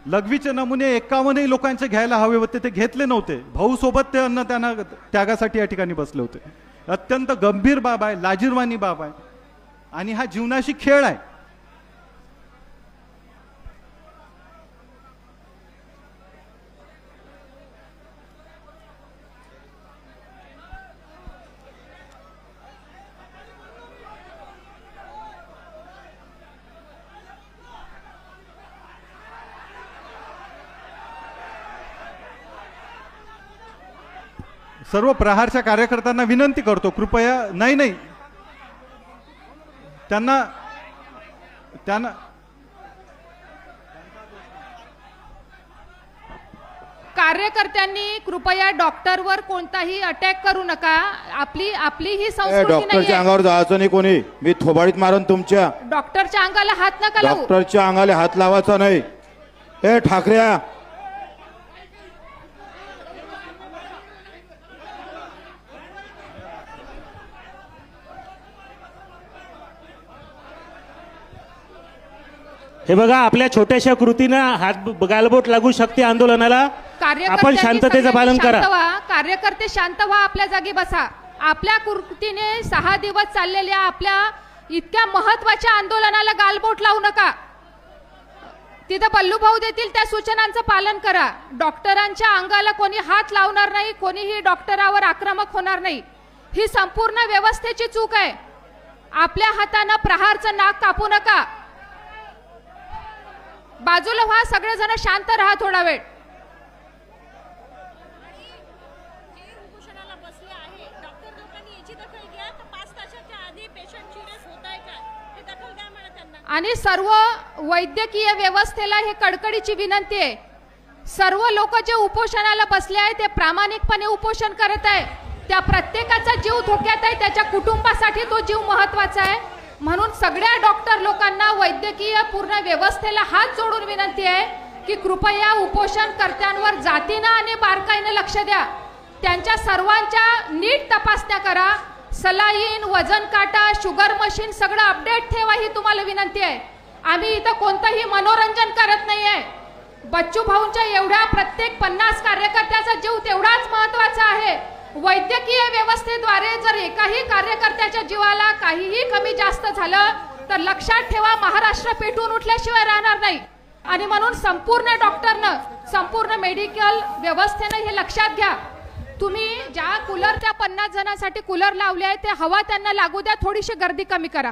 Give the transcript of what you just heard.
लघवीचे नमुने 51 लोकांचे घ्यायला हवे होते, ते घेतले नव्हते। भाऊ सोबत ते अन्न त्यांना त्यागासाठी या ठिकाणी बसले होते। अत्यंत गंभीर बाब आहे, लाजिरवाणी बाब आहे आणि हा जीवनाशी खेळ आहे। सर्व प्रहारच्या कार्यकर्त्यांना विनंती करतो, कृपया नाही त्यांना कार्यकर्त्यांनी कृपया डॉक्टरवर कोणताही अटॅक करू नका। आपली ही संस्कृती नाही। डॉक्टरच्या अंगावर जायचं नाही कोणी, मी थोबाडीत मारून तुमच्या। डॉक्टरच्या अंगाला हात नका लावू। डॉक्टरच्या अंगाला हात लावायचा नाही। ए ठाकऱ्या, हे बघा, आपल्या छोट्याशा कृतीनं हात गालबोट लागू शकते आंदोलनाला। आपण शांततेचं पालन करा। कार्यकर्ते शांत व्हा, आपल्या जागी बसा। आपल्या कृतीने 6 दिवस चाललेल्या आपल्या इतक्या महत्त्वाच्या आंदोलनाला गालबोट लावू नका। तिथं बल्लू भाऊ देतील त्या सूचनांचं पालन करा। डॉक्टरांच्या अंगाला कोणी हात लावणार नाही, कोणीही डॉक्टरावर आक्रमक होणार नाही। ही संपूर्ण व्यवस्थेची चूक आहे। आपल्या हाताने प्रहारचं नाक कापू नका। बाजूला व्हा, सगळेजण शांत राहा थोडा वेळ। आणि सर्व वैद्यकीय व्यवस्थेला हे कडकडीची विनंती आहे, सर्व लोक जे उपोषणाला बसले आहेत ते प्रामाणिकपणे उपोषण करत आहे। त्या प्रत्येकाचा जीव धोक्यात आहे, त्याच्या कुटुंबासाठी तो जीव महत्त्वाचा आहे। म्हणून सगळ्या डॉक्टर लोकांना, वैद्यकीय पूर्ण व्यवस्थेला हात जोडून विनंती आहे की कृपया उपोषणकर्त्यांवर जातीनं आणि बारकाईनं लक्ष द्या। त्यांच्या सर्वांच्या नीट तपासण्या करा। सलाईन, वजन काटा, शुगर मशीन सगळं अपडेट ठेवा, ही तुम्हाला विनंती आहे। आम्ही इथं कोणतंही मनोरंजन करत नाहीये। बच्चू भाऊंच्या एवढ्या प्रत्येक 50 कार्यकर्त्याचा जीव तेवढाच महत्त्वाचा आहे। वैद्यकीय व्यवस्थेद्वारे जर एकाही कार्यकर्त्याच्या जीवाला काहीही कमी जास्त झालं तर लक्षात ठेवा, महाराष्ट्र पेटून उठल्याशिवाय राहणार नाही। आणि म्हणून संपूर्ण डॉक्टरनं, संपूर्ण मेडिकल व्यवस्थेनं हे लक्षात घ्या। तुम्ही ज्या कूलर, त्या 50 जणांसाठी कूलर लावले आहे, ते हवा त्यांना लागू द्या, थोडीशी गर्दी कमी करा।